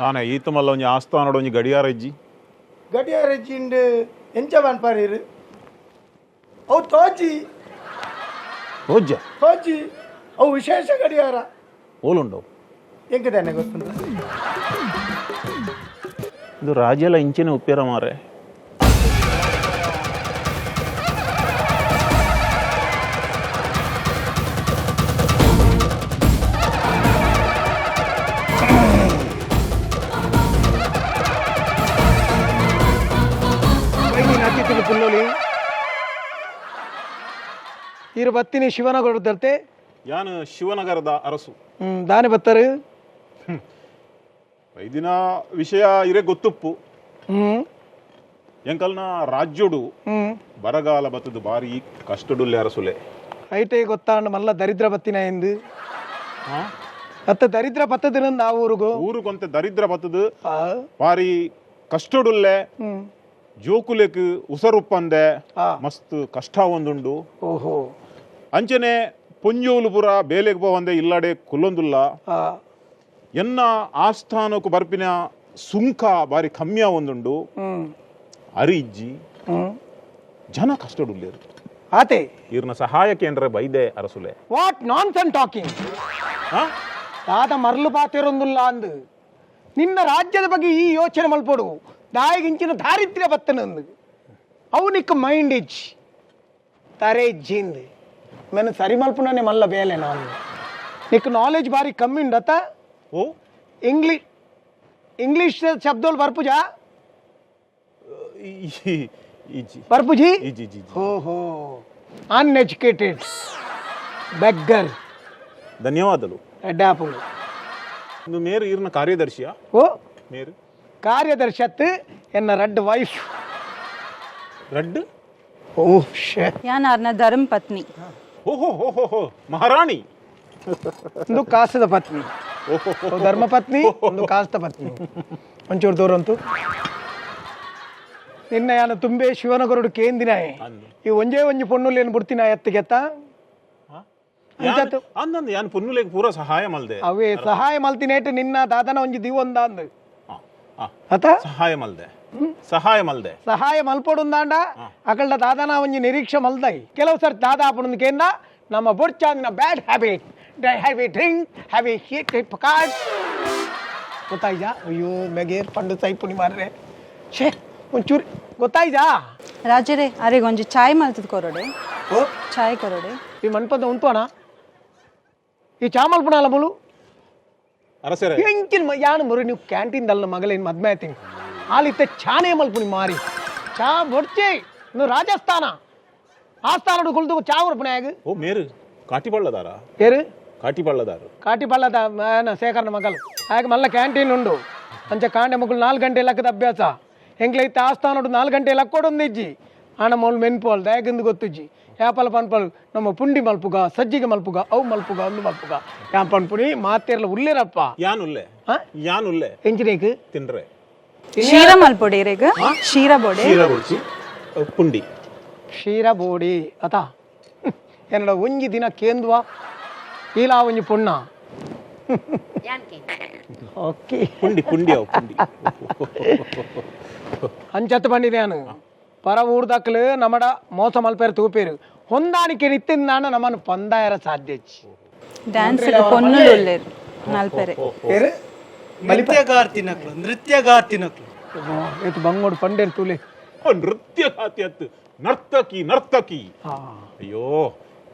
ಆನೆ ಈತ ಮಲ್ಲ ಒಂಜಿ ಆಸ್ಥಾನೋಡ ಒಂಜಿ ಗಡಿಯಾರ ಇಜ್ಜಿ ಇಂಡು ಎಂಚವನ್ ಪಾರೀರು ಅವು ತೋಜಿ ಅವು ವಿಶೇಷ ಗಡಿಯಾರ ಓಲುಂಡು ಎಂಕದಾನೆ ಗೊತ್ತುಂಟು ಇದು ರಾಜ್ಯಲ ಇಂಚಿನ ಉಪ್ಪೇರ ಮಾರೆ ಪುಲ್ಲೋಲಿ ಇರು ಬತ್ತಿನಿ ಶಿವನಗರದರ್ತೆ ಯಾನು ಶಿವನಗರದ ಅರಸು ದಾನೆ ಬತ್ತರು ಐದಿನ ವಿಷಯ ಇರೇ ಗೊತ್ತುಪ್ಪು ಎಂಕಲ್ನ ರಾಜ್ಯೋಡು ಬರಗಾಲ ಬತ್ತದು ಬಾರಿ ಕಷ್ಟಡುಲ್ಲೆ ಅರಸುಲೆ ಐಟೇ ಗೊತ್ತಾಂಡ ಮಲ್ಲ ದರಿದ್ರ ಬತ್ತಿನ ಎಂದು ಅತ್ತ ದರಿದ್ರ ಬತ್ತದ ಆ ಊರುಗೊಂತ ದರಿದ್ರ ಬತ್ತದು ಬಾರಿ ಕಷ್ಟಡುಲ್ಲೆ ಜೋಕುಲೆಕ್ ಉಸರುಪ್ಪಂದೆ ಮಸ್ತ್ ಕಷ್ಟ ಒಂದುಂಡು ಓಹೋ ಅಂಚನೆ ಪೊಂಜೋಲು ಪುರ ಬೇಲೆಗ್ ಪೋವಂದೆ ಇಲ್ಲಡೆ ಕುಲ್ಲೊಂದುಲ್ಲ ಎನ್ನ ಆಸ್ಥಾನಕ್ಕೂ ಬರ್ಪಿನ ಸುಂಕ ಬಾರಿ ಕಮ್ಮಿಯ ಒಂದುಂಡು ಅರಿ ಇಜ್ಜಿ ಜನ ಕಷ್ಟಡುಲ್ಲೇರು ಆತೆ ಇರ್ನ ಸಹಾಯ ಕೇಂದ್ರ ಬೈದೆ ಅರಸುಲೆ ವಾಟ್ ನಾನ್ಸೆನ್ಸ್ ಟಾಕಿಂಗ್ ದಾದ ಮರಳು ಪಾತಿರೊಂದುಲ್ಲ ಅಂದು ನಿನ್ನ ರಾಜ್ಯದ ಬಗ್ಗೆ ಈ ಯೋಚನೆ ಮಲ್ಪೋಡು ದಾಯಿಗಿಂಚಿನ ದಾರಿದ್ರ್ಯ ಬತ್ತನಂದು ಅವನಿಕ್ ಮೈಂಡ್ ಇಚ್ ತರೆ ಇಜ್ಜಿಂದು मैंने सरी मल्पुने मल्ल बेले नान निक नॉलेज बारी कमी उंडत ओ इंग्लिश शब्दोल बर्पुजा बर्पुजी हो अनएजुकेटेड बेग्गर ಧನ್ಯವಾದಗಳು ಎಡ್ಡಾಪುಳು ಇದು ಮೇರ್ ಇರ್ನ ಕಾರ್ಯದರ್ಶಿಯಾ ಓ ಮೇರ್ ಕಾರ್ಯದರ್ಶತ್ ಎನ್ನ ರೆಡ್ ವೈಫ್ ರೆಡ್ ಓ ಶಿಟ್ ಯಾನ ಧರ್ಮ ಪತ್ನಿ ಓಹೋ ಮಹಾರಾಣಿ ಒಂದು ಕಾಸದ ಪತ್ನಿ ಧರ್ಮ ಪತ್ನಿ ಒಂದು ಕಾಸ್ತ ಪತ್ನಿ ಒಂಚೂರು ದೂರಂತು ನಿನ್ನ ಯಾನ ತುಂಬೆ ಶಿವನಗರುಡು ಕೇಂದಿನಾಯ್ ಈ ಒಂಜೇ ಒಂಜಿ ಪೊಣ್ಣುಲ್ ಏನು ಬಿಡ್ತೀನ ಎತ್ತಿಗೆತ್ತ ಅಂದಂದು ಯಾನ್ ಪೊನ್ನುಲೆಗ್ ಪೂರ ಸಹಾಯ ಮಲ್ದೆ ಅವೇ ಸಹಾಯ ಮಲ್ತಿನೇಟ್ ನಿನ್ನ ದಾದನ ಒಂಜಿ ದಿವೊಂದ ಅಂದ್ ಅತ ಸಹಾಯ ಮಲ್ದೆ ಸಹಾಯ ಮಲ್ಪೊಡುಂದಾಂಡ ಅಕಲ್ಡ ದಾದನ ಒಂಜಿ ನಿರೀಕ್ಷೆ ಮಲ್ದೈ ಕೆಲವು ಸರ್ತಿ ದಾದ ಆಪುಂದು ಕೇಂದ ನಮ್ಮ ಬೊಡ್ಚಾಂದಿನ bad habit have a drink have a heat card ಗೊತ್ತಾಯ್ಜಾ ಅಯ್ಯೋ ಮೆಗೇರ್ ಪಂಡು ಸೈಪುನಿ ಮಾರ್ರೆ ಛೇ ಒಂಚೂರು ಗೊತ್ತಾಯ್ಜಾ ರಾಜರೇ ಅರೆಗೆ ಒಂಜಿ ಚಾಯ್ ಮಲ್ತದ ಕೊರಡೆ ಓ ಚಾಯ್ ಕೊರಡೆ ಈ ಮನ್ಪದ ಉಂಟೋಣ ಈ ಚಾ ಮಲ್ಪುಣಲ್ಲ ಮುಳು ಅರಸರೆ ಎಂಚಿನ ಯಾನು ಮುರು ನೀವು ಕ್ಯಾಂಟೀನ್ ದಲ್ಲ ಮಗಳೇನು ಮದ್ಮೆ ಆಯ್ತೀನಿ ಆಲಿತ್ತ ಚಾನೇ ಮಲ್ಪುನಿ ಮಾರಿ ಚಾ ಬೊಡ್ಚೆ ಇನ್ನು ರಾಜಸ್ಥಾನ ಆಸ್ಥಾನ ಕುಳಿತು ಚಾ ಉರ್ಪಣೆ ಆಗ ಓ ಮೇರು ಕಾಟಿಬಳ್ಳದಾರ ಏರು ಕಾಟಿಬಳ್ಳದ ಶೇಖರನ ಮಗಲು ಹಾಗೆ ಮಲ್ಲ ಕ್ಯಾಂಟೀನ್ ಉಂಡು ಅಂಚ ಕಾಂಡೆ ಮಕ್ಕಳು 4 ಗಂಟೆ ಲೆಕ್ಕದ ಅಭ್ಯಾಸ ಎಂಗ್ಲೈತೆ ಆಸ್ಥಾನ 4 ಗಂಟೆ ಲೆಕ್ಕ ಕೊಡೊಂದಿಜ್ಜಿ ಆಣ ಮೌಲ್ ಮೆನ್ಪೋಲ್ ದಯಗಂದು ಗೊತ್ತಿಜ್ಜಿ ಯಾಪಲ್ ಪನ್ಪಲ್ ನಮ್ಮ ಪುಂಡಿ ಮಲ್ಪುಗ ಸಜ್ಜಿಗೆ ಮಲ್ಪುಗ ಅವು ಮಲ್ಪುಗ ಒಂದು ಮಲ್ಪುಗ ಯಾನ್ ಪನ್ಪುನಿ ಮಾತೇರ್ಲ ಉಲ್ಲೇರಪ್ಪ ಯಾನುಲ್ಲೆ ಎಂಚಿನೇಕ್ ತಿನ್ರೆ ಶೀರ ಮಲ್ಪೊಡೆ ರೇಗ ಶೀರ ಬೋಡೆ ಪುಂಡಿ ಕ್ಷೀರ ಬೋಡಿ ಅತ ಏನಡ ಒಂಜಿ ದಿನ ಕೇಂದ್ವಾ ಈಲಾ ಒಂಜಿ ಪುಣ್ಣ ಓಕೆ ಪುಂಡಿ ಅಂಚತ್ತು ಬಂದಿದೆ ನಾನು ಪರ ಊರ್ದಕ್ಲು ನಮ್ಮಡ ಮೋಸ ಮಲ್ಪೇರು ತೂಪೇರು ಹೊಂದಾಣಿಕೆ ನಿತ್ತಿಂದಾಣ ನಮ್ಮನ್ನು ಪಂದಾಯರ ಸಾಧ್ಯ ಡ್ಯಾನ್ಸ್ ಪೊನ್ನುಲುಲ್ಲೇರು ನಾಲ್ಪೆರೆ ನೃತ್ಯಗಾರ್ತಿನಕ್ಲು ಏತು ಬಂಗೋಡು ಪಂಡೇರು ತೂಲೆ ನೃತ್ಯಗಾತಿ ಅತ್ತು ನರ್ತಕಿ ಅಯ್ಯೋ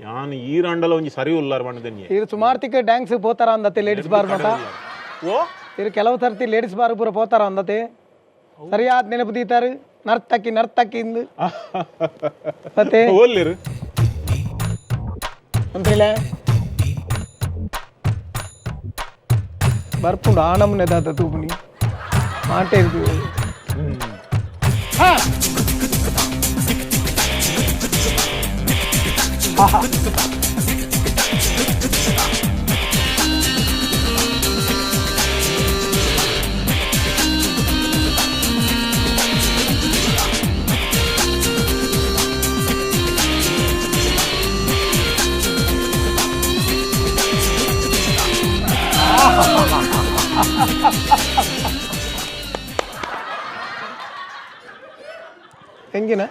ಯಾನ್ ಈ ರಂಡಲ ಒಂಜಿ ಸರಿ ಉಲ್ಲಾರ ಬಂದನಿ ಇರು ಸುಮಾರ್ತಿಗೆ ಡ್ಯಾನ್ಸ್ ಪೋತಾರ ಅಂದತೆ ಲೇಡೀಸ್ ಬಾರ್ ಮತ ಓ ಇರು ಕೆಲವು ಸರ್ತಿ ಲೇಡೀಸ್ ಬಾರ್ ಪೂರ ಪೋತಾರ ಅಂದತೆ ಸರಿಯಾದ ನೆನಪು ದೀತಾರು ನರ್ತಕಿ ಇಂದು ಮತ್ತೆ ಓಲ್ಲಿರು ಅಂತೇಳ ಬರ್ಪುಂಡು ಆನಮ್ನೆ ದಾದ ತೂಪುನಿ ಆಟೆ ಇರ್ತೀವಿ ಎಂಜಿನ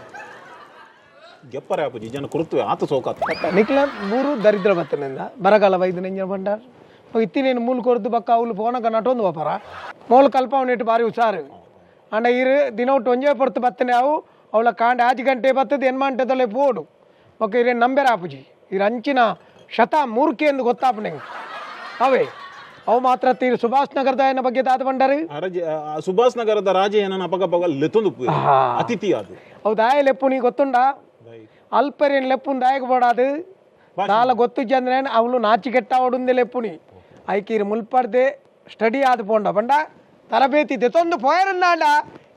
ಗೆಪ್ಪರೆ ಆಪುಜಿ ಜನ ಕುರುತ್ತವೆ ಆತ ಸೋಕಾತ ನಿಕ್ಲ ಮೂರು ದರಿದ್ರ ಬತ್ತನಿಂದ ಬರಗಾಲ ವೈದ್ಯನ ಎಂಜಿನ ಬಂಡಾರ ಇತ್ತಿನೇನು ಮೂಲ ಕೊರದು ಬಕ್ಕ ಅವಳು ಫೋನಗ ನಟೊಂದು ಬಪರ ಮೋಲ್ ಕಲ್ಪ ಅವನಿಟ್ಟು ಬಾರಿ ಹುಷಾರು ಅಂಡ ಇರು ದಿನ ಒಟ್ಟು ಒಂಜೇ ಪೊರ್ತು ಬತ್ತನೆ ಅವು ಅವಳ ಕಾಂಡ 5 ಗಂಟೆ ಬತ್ತದ ಏನು ಮಾಡ್ತದಲ್ಲೇ ಪೋಡು ಒಕ್ಕ ಇರೇನು ನಂಬೆರ ಆಪುಜಿ ಇರು ಅಂಚಿನ ಶತ ಮೂರ್ಕೆ ಎಂದು ಗೊತ್ತಾಪನೆ ಅವೇ ಅವು ಮಾತ್ರ ತೀರು ಸುಭಾಷ್ ನಗರದ ಏನ ಬಗ್ಗೆ ದಾದ ಬಂಡಾರು ಸುಭಾಷ್ ನಗರದ ರಾಜ ಏನನ್ನ ಅಪಗ ಲೆತ್ತೊಂದು ಅತಿಥಿ ಅದು ಅವು ದಾಯ ಲೆಪ್ಪು ನೀ ಗೊತ್ತುಂಡ ಅಲ್ಪರೇನು ಲೆಪ್ಪುನ್ ದಾಯಕ ಬೋಡಾದು ನಾಲ ಗೊತ್ತು ಅಂದ್ರೆ ಅವಳು ನಾಚಿಕೆಟ್ಟ ಹೊಡುಂದೆ ಲೆಪ್ಪುನಿ ಐಕೀರು ಮುಲ್ಪಡ್ದೆ ಸ್ಟಡಿ ಆದ ಪೋಂಡ ಬಂಡ ತರಬೇತಿ ತೆತ್ತೊಂದು ಪೋಯರನ್ನಾಂಡ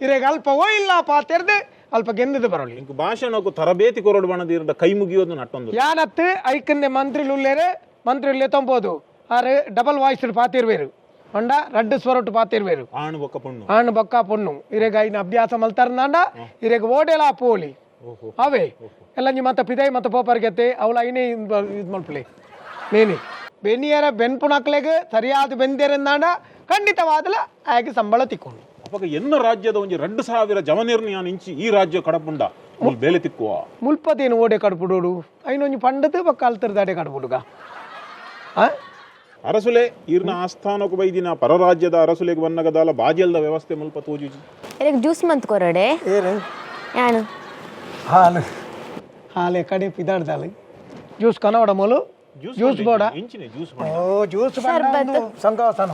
ಇರೇಗ ಅಲ್ಪ ಓ ಇಲ್ಲಪ್ಪ ತೆರೆದು ಅಲ್ಪ ಗೆಂದದು ಬರೋಲಿ ಇಂಕ ಭಾಷಣಕ್ಕೂ ತರಬೇತಿ ಕೊರಡು ಬಣದ ಕೈ ಮುಗಿಯೋದು ನಟ್ಟೊಂದು ಯಾನತ್ತು ಐಕನ್ನೆ ಮಂತ್ರಿಲು ಉಳ್ಳೇರೆ ಮಂತ್ರಿಲು ತೊಂಬೋದು ಆರು ಡಬಲ್ ವಾಯ್ಸ್ ಪಾತಿರ್ವೇರು ಹೊಂಡ ರಡ್ಡು ಸ್ವರಟ್ಟು ಪಾತಿರ್ವೇರು ಆಣು ಬೊಕ್ಕ ಪೊಣ್ಣು ಇರೇಗ ಇನ್ನು ಅಭ್ಯಾಸ ಮಲ್ತಾರಂದಾಂಡ ಇರೇಗ ಓಡೆಲ ಪೋಲಿ ಅವೇ ಎಲ್ಲ ಮತ್ತೆ ಪಿದೈ ಮತ್ತೆ ಪೋಪರ್ಗೆತ್ತೆ ಅವಳ ಐನೇ ಇದು ಮಲ್ಪಲೆ ಮೇನಿ ಬೆನ್ನಿಯರ ಬೆನ್ಪುಣಕ್ಲೆಗೆ ಸರಿಯಾದ ಬೆಂದೇರೆಂದಾಂಡ ಖಂಡಿತವಾದಲ ಆಗಿ ಸಂಬಳ ತಿಕ್ಕೊಂಡು ಅವಾಗ ಎನ್ನ ರಾಜ್ಯದ ಒಂಜಿ 2,000 ಜವನಿರ್ನಿಯ ಇಂಚಿ ಈ ರಾಜ್ಯ ಕಡಪುಂಡ ಬೇಲೆ ತಿಕ್ಕುವ ಮುಲ್ಪದೇನು ಓಡೆ ಕಡ್ಪುಡೋಡು ಐನೊಂಜಿ ಪಂಡದು ಬಕ್ಕ ಅಲ್ತರದಾಡೆ ಕಡ್ಪುಡುಗ ಅರಸುಲೆ ಈರ್ನ ಆಸ್ಥಾನಕ್ಕೆ ಬೈದಿನ ಪರರಾಜ್ಯದ ಅರಸುಲೆಗೆ ಬನ್ನಗದಾಲ ಬಾಜೆಲ್ದ ವ್ಯವಸ್ಥೆ ಮುಲ್ಪ ತೋಜುಜಿ ಜ್ಯೂಸ್ ಮಂತ್ ಕೊರಡೆ ಏನು ಯಾನು ಹಾಲು ಹಾಲೆ ಕಡೆ ಪಿದಾಡ್ದಾಲೆ ಜ್ಯೂಸ್ ಕನವಡ ಮೊಲು ಜ್ಯೂಸ್ ಬೋಡ ಇಂಚಿನ ಜ್ಯೂಸ್ ಓ ಜ್ಯೂಸ್ ಸಂಕವಸನ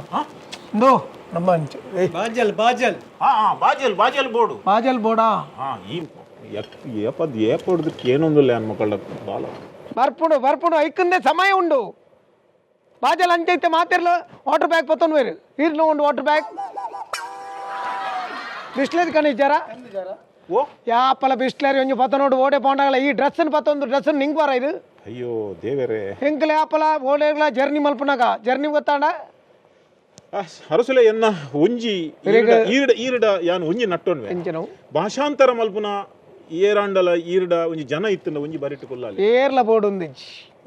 ನೋ ನಮ್ಮ ಅಂಚು ಬಾಜಲ್ ಬಾಜಲ್ ಬಾಜೆಲ್ ಬೋರ್ಡು ಬಾಜಲ್ ಬೋಡ ಈ ಏಪದ್ ಏಪಡ್ದಕ್ಕೆ ಏನೊಂದಿಲ್ಲ ಅನ್ಮಕ್ಕಳ ಬಾಲ ಬರ್ಪುಡು ಐಕಂದೆ ಸಮಯ ಉಂಡು ಬಾಜಲ್ ಅಂಚೈತೆ ಮಾತಿರ್ಲ ವಾಟರ್ ಬ್ಯಾಗ್ ಪತ್ತೊಂದು ಬೇರೆ ಇರ್ಲು ಒಂದು ವಾಟರ್ ಬ್ಯಾಗ್ ಬಿಸ್ಲೇದ್ ಕಣಿಜಾರ ಓ ಯಾಪಲ ಬಿಸ್ಲೇರಿ ಒಂಜಿ ಪತ್ತ ನೋಡು ಓಡೆ ಪೋಂಡಾಗಲ ಈ ಡ್ರೆಸ್ಸನ್ ಪತ್ತೊಂದು ಡ್ರೆಸ್ಸನ್ ನಿಂಗ್ ಬಾರ ಇದು ಅಯ್ಯೋ ದೇವರೇ ಹೆಂಕಲೆ ಆಪಲ ಓಡೆಗ್ಲ ಜರ್ನಿ ಮಲ್ಪನಾಗ ಜರ್ನಿ ಗೊತ್ತಾಂಡ ಅರಸುಲೆ ಎನ್ನ ಒಂಜಿ ಈರಡ ಯಾನ್ ಒಂಜಿ ನಟ್ಟೊನ್ವೆ ಎಂಚನವು ಭಾಷಾಂತರ ಮಲ್ಪುನ ಏರಾಂಡಲ ಈರಡ ಒಂಜಿ ಜನ ಇತ್ತಂದ ಒಂಜಿ ಬರಿಟ್ಟು ಕೊಲ್ಲಾಲಿ ಏರ್ಲ ಬೋರ್ಡ್ ಒಂದು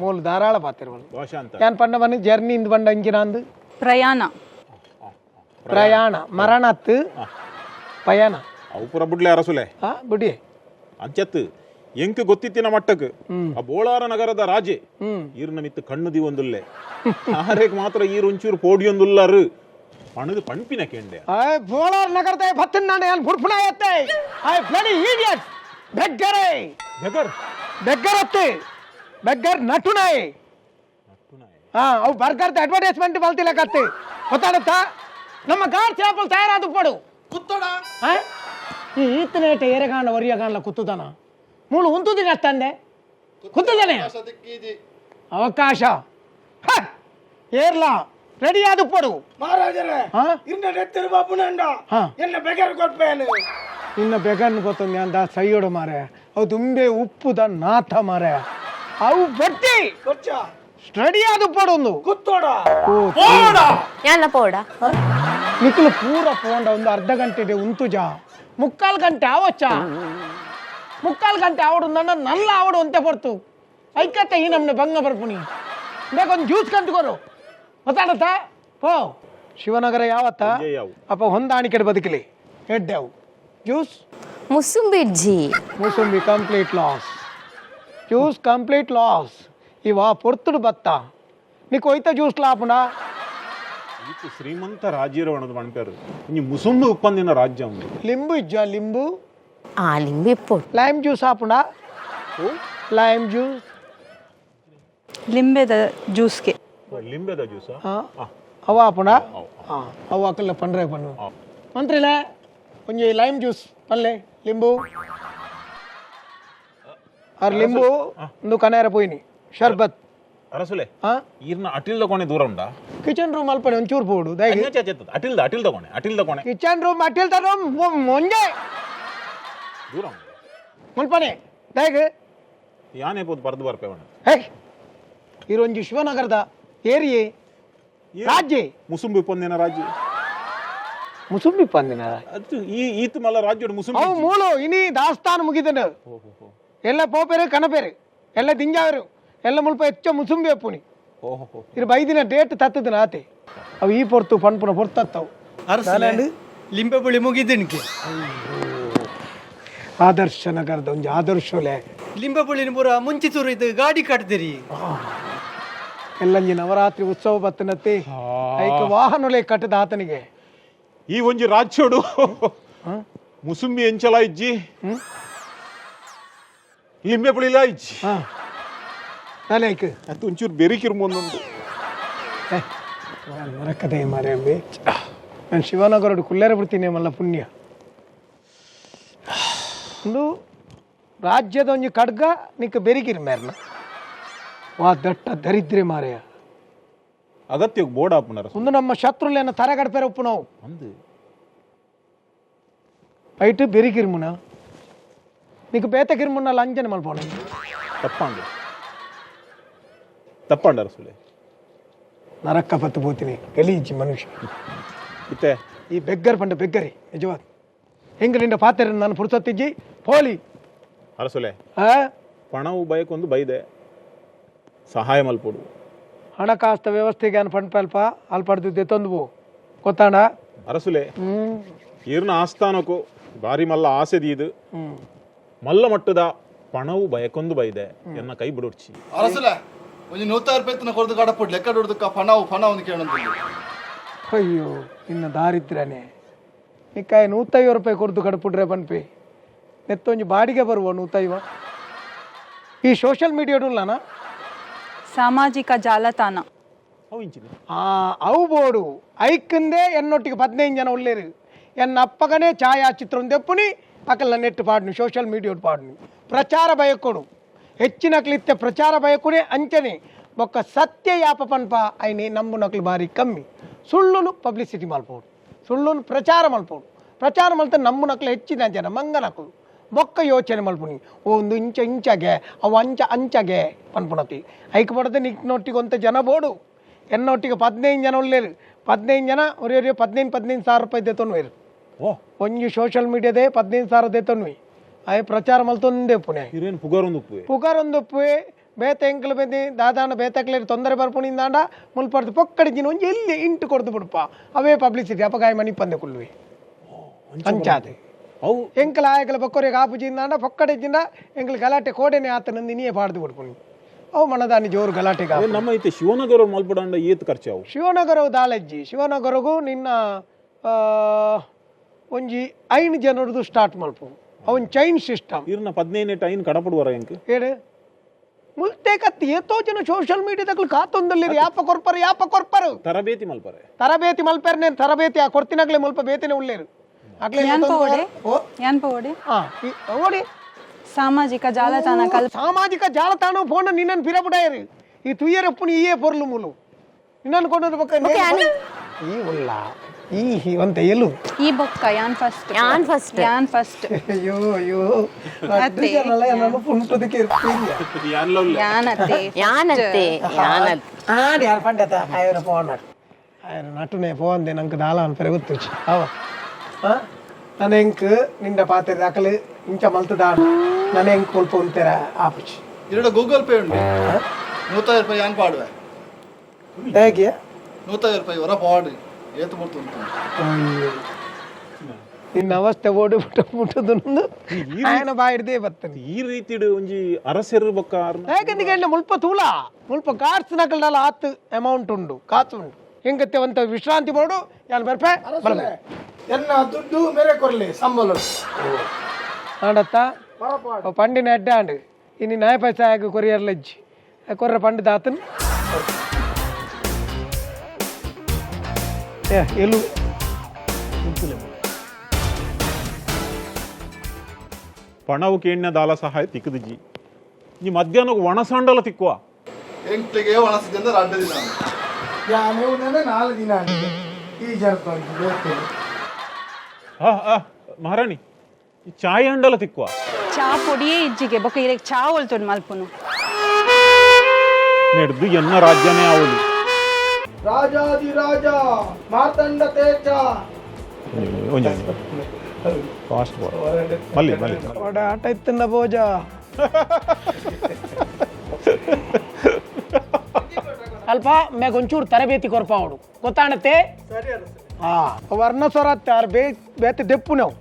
ಮೂಲ ಧಾರಾಳ ಪಾತಿರ್ವನು ಭಾಷಾಂತರ ಯಾನ್ ಪಂಡ ಬನ್ನಿ ಜರ್ನಿ ಇಂದ ಬಂಡ ಅಂಚಿನ ಅಂದು ಪ್ರಯಾಣ ಮರಣತ್ತು ಪಯಣ ಅವು ಪುರ ಬುಡ್ಲೆ ಅರಸುಲೆ ಬಿಡಿ ಅಂಚತ್ತು ಎಂಕ್ ಗೊತ್ತಿತ್ತಿನ ಮಟ್ಟಕ್ಕೆ ಆ ಬೋಳಾರ ನಗರದ ರಾಜೆ ಈರ್ನ ಮಿತ್ತು ಕಣ್ಣು ದಿವೊಂದುಲ್ಲೆ ಆರೇಕ್ ಮಾತ್ರ ಈರ್ ಒಂಚೂರು ಪೋಡಿಯೊಂದುಲ್ಲಾರು ಪಣದು ಪಣ್ಪಿನ ಕೆಂಡೆ ಬೋಳಾರ ನಗರದ ಬತ್ತನ್ ನಾನು ಏನ್ ಬುಡ್ಪುಣ ಎತ್ತೆ ಐ ಬ್ಲಡಿ ಇಡಿಯಟ್ ಬೆಗ್ಗರೆ ಬೆಗ್ಗರತ್ತೆ ಬೆಗ್ಗರ್ ನಟುನಾಯ್ ಅವು ಬರ್ಗರ್ದ ಅಡ್ವರ್ಟೈಸ್ಮೆಂಟ್ ಬಲ್ತಿಲ್ಲ ಕತ್ತೆ ಗೊತ್ತಾಡುತ್ತಾ ನಮ್ಮ ಗಾಡ್ ಚಾಪಲ್ ತಯಾರಾದ ಪಡು ಕುತ್ತೋಡ ಈ ಈತನೇಟ ಏರೆಗಾಂಡ ಒರಿಯಗಾಂಡ್ಲ ಕುತ್ತುದಾನ ಮೂಳು ಉಂತುದಿನ ಅಷ್ಟಂದೆ ಕುತ್ತುದಾನೆ ಅವಕಾಶ ಏರ್ಲಾ ರೆಡಿ ಆದ ಪಡು ಮಹಾರಾಜರೇ ಇನ್ನ ನೆತ್ತರು ಬಾಪುನಂಡ ಎನ್ನ ಬೆಗರ್ ಕೊಡ್ಪೇನು ಇನ್ನ ಬೆಗನ್ ಗೊತ್ತೊಂದು ಅಂದ ಸೈಯೋಡು ಮಾರೆ ಅವು ತುಂಬೆ ಉಪ್ಪುದ ನಾಥ ಮಾರೆ ಅವು ಬಟ್ಟಿ ಸ್ಟಡಿ ಆದ ಪಡೊಂದು ಕುತ್ತೋಡ ಯಾನ ಪೋಡ ನಿಖಲು ಪೂರ ಪೋಂಡ ಒಂದು ಅರ್ಧ ಗಂಟೆ ಉಂತುಜ 3/4 ಗಂಟೆ ಆವಚ್ಚ 3/4 ಗಂಟೆ ಆವಡು ನಲ್ಲ ಆವಡು ಅಂತೆ ಬರ್ತು ಐಕತ್ತೆ ಈ ನಮ್ನೆ ಭಂಗ ಬರ್ಪುನಿ ಬೇಕೊಂದು ಜ್ಯೂಸ್ ಕಂತುಕೋರು ಗೊತ್ತಾಡತ್ತ ಪೋ ಶಿವನಗರ ಯಾವತ್ತ ಅಪ್ಪ ಹೊಂದಾಣಿಕೆ ಬದುಕಲಿ ಹೆಡ್ಡೆವು juice mosambi complete loss juice complete loss ಇವ ಪೊರ್ತುಡು ಬತ್ತ ನೀಕು ಒಯ್ತ ಜ್ಯೂಸ್ ಲಾಪುಂಡ ಈತ ಶ್ರೀಮಂತ ರಾಜ್ಯರವಣದ ಮಣ್ಪೇರು ಇನ್ನು ಮುಸುಂಬು ಉಪ್ಪಂದಿನ ರಾಜ್ಯ ಉಂಟು ಲಿಂಬು ಇಜ್ಜ ಲಿಂಬು ಲಿಂಬು ಇಪ್ಪು ಲೈಮ್ ಜ್ಯೂಸ್ ಆಪುಂಡ ಲೈಮ್ ಜ್ಯೂಸ್ ಲಿಂಬೆದ ಜ್ಯೂಸ್ಗೆ ಲಿಂಬೆದ ಜ್ಯೂಸ ಅವ ಆಪುಂಡ ಅವ ಅಕ್ಕಲ್ಲ ಪಂಡ್ರೆ ಪಣ್ಣು ಮಂತ್ರಿಲ ಒಂಜಿ ಲೈಮ್ ಜ್ಯೂಸ್ ಪಲ್ಲೆ ಲಿಂಬು ಆರ್ ಲಿಂಬು ಒಂದು ಕನೇರ ಪೋಯಿನಿ ಶರ್ಬತ್ ಅರಸುಲೆ ಈರ್ನ ಅಟಿಲ್ ತಗೊಂಡೆ ದೂರ ಉಂಟಾ ಕಿಚನ್ ರೂಮ್ ಅಲ್ಪನೆ ಒಂಚೂರು ಪೋಡು ಅಟಿಲ್ ತಗೊಂಡೆ ಕಿಚನ್ ರೂಮ್ ಅಟಿಲ್ ತರ ಮೊಂಜೆ ದೂರ ಮಲ್ಪನೆ ದಯಗೆ ಯಾನೇ ಪೋದು ಪರ್ದು ಬರ್ಪೇವಣ ಹೇ ಇರೊಂಜಿ ಶಿವನಗರದ ಏರಿಯೆ ರಾಜ್ಯ ಮುಸುಂಬಿ ಪೊಂದಿನ ರಾಜ್ಯ ಮುಸುಂಬಿ ಪಂದಿನ ಅದು ಈತ ಮಲ್ಲ ರಾಜ್ಯ ಮುಸುಂಬಿ ಅವು ಮೂಳು ಇನಿ ದಾಸ್ತಾನ ಮುಗಿದನು ಎಲ್ಲ ಪೋಪೇರು ಕನಪೇರು ಎಲ್ಲ ದಿಂಜಾವರು ಎಲ್ಲ ಮುಲ್ಪ ಹೆಚ್ಚ ಮುಸುಂಬಿ ಅಪ್ಪುನಿ ಇದು ಬೈದಿನ ಡೇಟ್ ತತ್ತದ ಆತೆ ಅವು ಈ ಪೊರ್ತು ಪಣ್ಪುನ ಪೊರ್ತತ್ತವು ಅರಸಲೆ ಲಿಂಬೆ ಬುಳಿ ಮುಗಿದಿನ್ಕೆ ಆದರ್ಶ ನಗರದ ಒಂದು ಆದರ್ಶಲೆ ಲಿಂಬಪುಳಿನ ಪೂರ ಮುಂಚಿತೂರು ಇದು ಗಾಡಿ ಕಟ್ದಿರಿ ಎಲ್ಲಂಜಿ ನವರಾತ್ರಿ ಉತ್ಸವ ಬತ್ತನತ್ತಿ ಐಕ ವಾಹನಲೆ ಕಟ್ಟದ ಆತನಿಗೆ ಈ ಒಂಜಿ ರಾಜ್ಯೋಡು ಮುಸುಂಬಿ ಎಂಚಲ ಇಜ್ಜಿ ಲಿಂಬೆ ಪುಳಿಲ ಇಜ್ಜಿ ನಾನೇ ಐಕ ಅದು ಒಂಚೂರು ಬೆರಿಕಿರ್ಮೊಂದೊಂದು ಮರಕತೆ ಮಾರೇಂಬಿ ನಾನು ಶಿವನಗರಡು ಕುಲ್ಲೇರ ಬಿಡ್ತೀನಿ ಮಲ್ಲ ಪುಣ್ಯ ಒಂದು ರಾಜ್ಯದ ಒಂಜಿ ಖಡ್ಗ ನಿಕ್ಕ ಬೆರಿಕಿರಿ ಮೇರ್ನ ವಾ ದಟ್ಟ ದರಿದ್ರೆ ಮಾರೆಯ ಅಗತ್ಯ ಬೋರ್ಡ್ ಹಾಪುನರ ಒಂದು ನಮ್ಮ ಶತ್ರುಲೇನ ತರಗಡ್ಪೇರ ಉಪ್ಪು ನಾವು ಅಂದು ಐಟು ಬೆರಿಕಿರ್ಮುನ నీకు బేత కిర్మున్న లంజన మల్పోన ತಪ್ಪಂಡ ರಸೂಲೆ ನರಕ್ಕ ಪತ್ತು పోతిని ಗಲೀಜಿ ಮನುಷ್ಯ ಇತ್ತೆ ಈ ಬೆಗ್ಗರ್ ಪಂಡ ಬೆಗ್ಗರಿ ನಿಜವಾದ ಹೆಂಗ ನಿನ್ನ ಪಾತ್ರೆ ನಾನು ಪುರ್ಸತ್ತಿಜ್ಜಿ ಪೋಲಿ ಅರಸುಲೆ ಪಣವು ಬಯಕೊಂದು ಬೈದೆ ಸಹಾಯ ಮಲ್ಪೊಡು ಹಣಕಾಸ್ತ ವ್ಯವಸ್ಥೆಗೆ ಅನ್ ಪಂಡ್ ಪಲ್ಪ ಅಲ್ಪಡ್ದಿದ್ದೆ ತಂದು ಗೊತ್ತಾಂಡ ಅರಸುಲೆ ಈರ್ನ ಆಸ್ಥಾನಕ್ಕೂ ಬಾರಿ ಮಲ್ಲ ಆಸೆದಿ ಇದು ಮಲ್ಲ ಮಟ್ಟದ ಪಣವು ಬಯಕೊಂದು ಬೈದೆ ಎನ್ನ ಕೈ ಬಿಡೋಡ್ಚಿ ಅರಸಲ ಒಂದು 100 ರೂಪಾಯಿ ಕೊಡ್ದು ಕಡಪುಡ್ ಲೆಕ್ಕ ಹೊಡ್ದಕ್ಕ ಪಣವು ಕೇಳಂತ ಅಯ್ಯೋ ಇನ್ನ ದಾರಿದ್ರ್ಯನೇ ನಿಕ್ಕಾಯ 150 ರೂಪಾಯಿ ಕೊಡ್ದು ಕಡಪುಡ್ರೆ ಪನ್ಪಿ ನೆತ್ತೊಂಜಿ ಬಾಡಿಗೆ ಬರುವ 150 ಈ ಸೋಷಿಯಲ್ ಮೀಡಿಯಾಡುಲ್ಲನ ಸಾಮಾಜಿಕ ಜಾಲತಾಣ ಅವು ಬೋಡು ಐಕಂದೇ ಎನ್ನೊಟ್ಟಿಗೆ 15 ಜನ ಒಳ್ಳೇರು ಎನ್ನ ಅಪ್ಪಗನೇ ಛಾಯಾಚಿತ್ರ ತೆಪ್ಪುನಿ ಅಕಲ್ಲ ನೆಟ್ ಪಾಡ್ನು ಸೋಷಿಯಲ್ ಮೀಡಿಯಾ ಪಾಡ್ನು ಪ್ರಚಾರ ಬಯಕೊಡು ಹೆಚ್ಚಿನ ಕ್ಲಿತ್ಯ ಪ್ರಚಾರ ಬಯಕೊಡೆ ಅಂಚನೆ ಬೊಕ್ಕ ಸತ್ಯ ಯಾಪ ಪನ್ಪ ಐನಿ ನಂಬು ನಕ್ಲು ಬಾರಿ ಕಮ್ಮಿ ಸುಳ್ಳುನು ಪಬ್ಲಿಸಿಟಿ ಮಲ್ಪೋಡು ಸುಳ್ಳುನು ಪ್ರಚಾರ ಮಲ್ಪೋಡು ಪ್ರಚಾರ ಮಲ್ತ ನಂಬು ನಕ್ಲು ಹೆಚ್ಚಿನ ಜನ ಮಂಗನಕ್ಲು ಬೊಕ್ಕ ಯೋಚನೆ ಮಲ್ಪುನಿ ಒಂದು ಇಂಚಗೆ ಅವು ಅಂಚಗೆ ಪನ್ಪುಣತಿ ಐಕ ಪಡೆದ ನಿಕ್ನೊಟ್ಟಿಗೆ ಒಂತ ಜನ ಬೋಡು ಎನ್ನೊಟ್ಟಿಗೆ 15 ಜನ ಒಳ್ಳೇರು 15 ಜನ ಒರೇ 15 ಸಾವಿರ ರೂಪಾಯಿ ದೇತೊನ್ವೇರು ಒಂಜಿ ಸೋಷಿಯಲ್ ಮೀಡಿಯಾದೇ 15,000 ದೇತೊನ್ವಿ ಅಯ್ಯ ಪ್ರಚಾರ ಮಲ್ತೊಂದೇ ಪುಣೆ ಪುಗಾರೊಂದು ಉಪ್ಪುವೆ ಬೇತ ಎಂಕಲು ಬೇದಿ ದಾದಾನ ಬೇತಕ್ಲೇರಿ ತೊಂದರೆ ಬರ್ಪುಣಿಂದಾಂಡ ಮುಲ್ಪಡ್ದು ಪೊಕ್ಕಡಿಜಿನ ಒಂಜಿ ಎಲ್ಲಿ ಇಂಟು ಕೊಡ್ದು ಬಿಡಪ್ಪ ಅವೇ ಪಬ್ಲಿಸಿಟಿ ಅಪಗಾಯ ಮನಿ ಪಂದೆ ಕುಲ್ವಿ ಅಂಚಾದೆ ಅವು ಎಂಕಲ ಆಯಕಲ ಬೊಕ್ಕರಿಗೆ ಆಪುಜಿಂದಾಂಡ ಪೊಕ್ಕಡಿಜಿಂದ ಎಂಕಲು ಗಲಾಟೆ ಕೋಡೆನೆ ಆತ ನಂದಿನಿಯೇ ಪಾಡ್ದು ಬಿಡ್ಪುಣಿ ಅವು ಮನದಾನಿ ಜೋರು ಗಲಾಟೆಗೆ ನಮ್ಮ ಐತೆ ಶಿವನಗರ ಮಲ್ಪಡಂಡ ಏತ್ ಖರ್ಚು ಶಿವನಗರವು ದಾಳಜ್ಜಿ ಶಿವನಗರಗೂ ನಿನ್ನ ಒಂಜಿ 5 ಜನರದು ಸ್ಟಾರ್ಟ್ ಮಲ್ಪು ಅವನ್ ಚೈನ್ ಸಿಸ್ಟಮ್ ಇರ್ನ 15 ಐನ್ ಕಡಪಡುವರ ಎಂಕ್ ಹೇಳು ಮುಲ್ತೆ ಕತ್ತಿ ಏತೋ ಜನ ಸೋಷಿಯಲ್ ಮೀಡಿಯಾದಾಗ ಕಾತೊಂದಲ್ಲಿ ಯಾಪ ಕೊರ್ಪರು ತರಬೇತಿ ಮಲ್ಪರ್ ನೇನು ತರಬೇತಿ ಆ ಕೊಡ್ತಿನಾಗ್ಲೇ ಮಲ್ಪ ಬೇತಿನೇ ಉಳ್ಳೇರು ಓಡಿ ಸಾಮಾಜಿಕ ಜಾಲತಾಣ ಸಾಮಾಜಿಕ ಜಾಲತಾಣ ಫೋನ್ ನಿನ್ನನ್ನು ಪಿರಪುಡಾಯರು ಈ ತುಯ್ಯರಪ್ಪುನಿ ಈಯೇ ಪೊರ್ಲು ಮುಲು ನಿನ್ನನ್ನು ಕೊಂಡೋದು ಪಕ್ಕ ಈ ಉಲ್ಲ ಈ ಒಂತ ಎಲು ಈ ಬೊಕ್ಕ ಯಾನ್ ಫಸ್ಟ್ ಅಯ್ಯೋ ನಾನು ಪುಂಟದಕ್ಕೆ ಯಾರು ಪಂಡತ ಆಯ್ರ ಫೋನ್ ಆಯ್ರ ನಟನೆ ಫೋನ್ ದೆ ನಂಗೆ ದಾಲ ಅನ್ಪರೆ ಗೊತ್ತು ಅವ ನಾನು ಹೆಂಕ್ ನಿಂದ ಪಾತ್ರೆ ದಾಖಲೆ ಇಂಚ ಮಲ್ತದ ನಾನು ಹೆಂಗ್ ಕೊಲ್ಪ ಉಂತಾರ ಆಪುಚಿ ಇರಡ ಗೂಗಲ್ ಪೇ ಉಂಟು 150 ರೂಪಾಯಿ ಯಾನ್ ಪಾಡುವೆ ಹೇಗೆ 150 ರೂಪಾಯಿ ಹೊರ ಪಾಡು ಏತು ಬರ್ತು ನಿನ್ನ ಅವಸ್ಥೆ ಓಡಿ ಮುಟ್ಟದು ಆಯನ ಬಾಯಿಡ್ದೇ ಬರ್ತದೆ ಈ ರೀತಿ ಒಂಜಿ ಅರಸೆರು ಬೊಕ್ಕ ಯಾಕಂದ್ರೆ ಹೇಳಿ ಮುಲ್ಪ ಕಾರ್ಡ್ಸ್ ನಕಲ್ದಲ್ಲ ಆತ್ ಅಮೌಂಟ್ ಉಂಡು ಕಾಸು ಉಂಡು ಹೆಂಗತ್ತೆ ಒಂತ ವಿಶ್ರಾಂತಿ ಬೋರ್ಡು ಯಾರು ಬರ್ಪೆ ಎನ್ನ ದುಡ್ಡು ಮೇರೆ ಕೊರ್ಲಿ ಸಂಬಳ ಆಡತ್ತ ಪಂಡಿನ ಎಡ್ಡಾಂಡು ಇನ್ನು 9 ಪೈಸೆ ಆಗ ಕೊರಿಯರ್ ಲಜ್ಜಿ ಕೊರ್ರ ಪಂಡು ದಾತನ್ ಎಲು ಪಣವು ಕೇಣ್ಯ ದಾಲ ಸಹಾಯ ತಿಕ್ಕದಿಜ್ಜಿ ಈ ಮಧ್ಯಾಹ್ನ ಒಣಸಂಡಲ ತಿಕ್ಕುವ ಎಂಟ್ಲಿಗೆ ಒಣಸಿದ್ದಿಂದ 2 ದಿನ ಯಾನೇ 4 ದಿನ ಆಗಿದೆ ಈ ಜರ್ತ ಮಹಾರಾಣಿ ಈ ಚಾಯ್ ಹಂಡಲ ತಿಕ್ಕುವ ಚಾ ಪೊಡಿಯೇ ಇಜ್ಜಿಗೆ ಬೊಕ್ಕ ಇರಕ್ಕೆ ಚಾ ಒಲ್ತೊಡು ಮಲ್ಪುನು ನೆಡ್ದು ಎನ್ನ ರಾಜ್ಯನೇ ಅವಳು ರಾಜಾದಿರಾಜ ಮಾತಂಡ ತೇಜ ಫಾಸ್ಟ್ ಮಲ್ಲಿ ಆಟ ಇತ್ತನ್ನ ಭೋಜ ಅಲ್ಪ ಮ್ಯಾಗ ಒಂಚೂರು ತರಬೇತಿ ಕೊರ್ಪ ಅವಡು ಗೊತ್ತಾಣತ್ತೆ ವರ್ಣ ಸ್ವರ ಬೇತೆ ದೆಪ್ಪು ನಾವು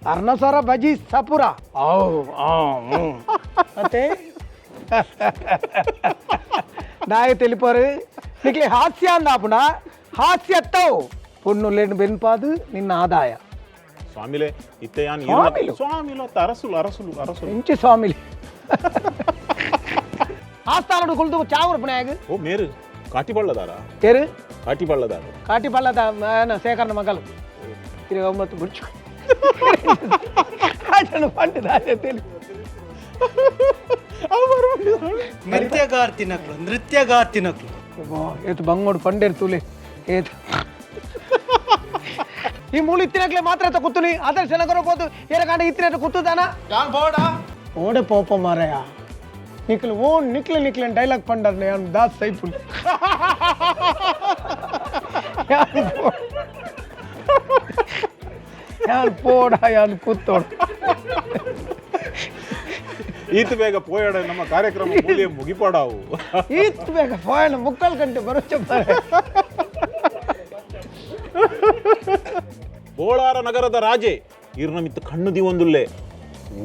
ಅರ್ಣಸರ ಬಜಿ ಸಪುರ ಮತ್ತೆ ದಾಯ తెలిపారు నీకు హాస్య అన్నాపున హాస్యత్తవు పొన్ను లేని బెన్పాదు నిన్న ఆదాయ ಸ್ವಾಮಿಲೆ ಇತ್ತೆ ಯಾನ್ ಸ್ವಾಮಿಲು? ಸ್ವಾಮಿಲು ಅತ್ತ ಅರಸುಲು ಅರಸುಲು ಅರಸುಲು ఇంచి స్వామిలి ఆస్థానుడు కులుతు చావురు పునాయకు ಓ ಮೇರು ಕಾಟಿ ಬಳ್ಳದಾರ పేరు ಕಾಟಿ ಬಳ್ಳದಾರ ಕಾಟಿ ಪಳ್ಳದ ಸೇಕರಣ ಮಗಲು ತಿರುಗ ಮತ್ತು ಬುಡ್ಚು ಆಚರಣೆ ಪಂಡು ದಾಯ ತೆಲಿ ನೃತ್ಯಗಾರ್ತಿನಕ್ಲು ಏತು ಬಂಗೋಡು ಪಂಡೇರು ತೂಲೆ ಏತು ಈ ಮೂಲ ಇತ್ತಿನಕ್ಲೆ ಮಾತ್ರ ಕೂತುನಿ ಅದರ ಸೆನಗರಬಹುದು ಎರಗಾಂಡ ಇತ್ತಿನ ಕೂತುದಾನ ಯಾನ್ ಬೋಡ ಓಡೆ ಪೋಪ ಮಾರಯ್ಯ ನಿಕ್ಲು ಓನ್ ನಿಕ್ಲೆ ಡೈಲಾಗ್ ಪಂಡರ್ ಯಾನ್ ದಾಸ್ ಸೈಫುಲ್ ಯಾನ್ ಪೋಡ ಯಾನ್ ಕೂತೋಡ ಈತ ಬೇಗ ಪೋಯಾಡ ನಮ್ಮ ಕಾರ್ಯಕ್ರಮ ಮೂಲೆ ಮುಗಿಪಾಡಾವು ಈತ್ ಬೇಗ ಫೋನ್ ಮುಕ್ಕಲ್ ಗಂಟೆ ಬರುಚ್ಚ ಬೋಳಾರ ನಗರದ ರಾಜೆ ಇರ್ನಮಿತ್ತು ಕಣ್ಣುದಿ ಒಂದುಲ್ಲೆ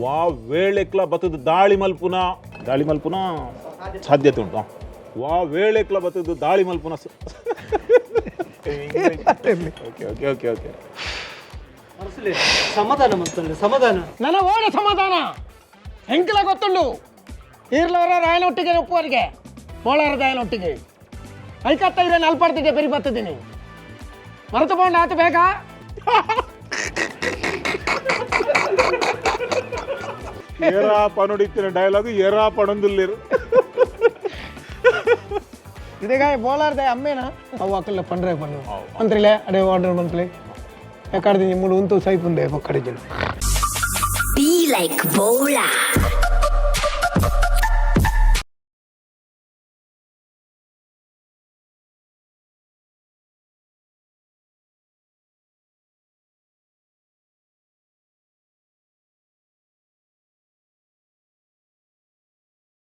ವಾ ವೇಳೆಕ್ಲ ಬತ್ತದ ದಾಳಿ ಮಲ್ಪುನ ಸಾಧ್ಯತೆ ಉಂಟು ವಾ ವೇಳೆಕ್ಲ ಬತ್ತದ ದಾಳಿ ಮಲ್ಪುನ ಓಕೆ ಓಕೆ ಓಕೆ ಓಕೆ ಸಮಾಧಾನ ಮಾಡ್ತಾನೆ ಸಮಾಧಾನ ನನ್ನ ಓಡ ಸಮಾಧಾನ ಹೆಂಕಲ ಗೊತ್ತುಂಡು ಈರ್ಲವರ ರಾಯನೊಟ್ಟಿಗೆ ಒಪ್ಪುವರಿಗೆ ಬೋಳಾರ ರಾಯನೊಟ್ಟಿಗೆ ಐಕತ್ತ ಇರೇನು ಅಲ್ಪಾಡ್ತಿದ್ದೆ ಬೆರಿ ಬತ್ತಿದ್ದೀನಿ ಮರೆತು ಬೋಂಡ ಆತು ಬೇಗ ಏರಾ ಪನುಡಿತ್ತಿನ ಡೈಲಾಗ್ ಏರಾ ಪಣಂದುಲ್ಲಿರು ಇದೀಗ ಬೋಳಾರ್ದ ಅಮ್ಮೇನ ಅವು ಅಕ್ಕಲ್ಲ ಪಂಡ್ರೆ ಪಣ್ಣು ಅಂತ್ರಿಲೆ ಅಡೆ ಆರ್ಡರ್ ಮಂತ್ಲಿ ಯಾಕಂದ್ರೆ ನಿಮ್ಮಳು ಉಂಟು ಸೈಪುಂದೆ ಪಕ್ಕಡೆ ಜನ Be like Bola.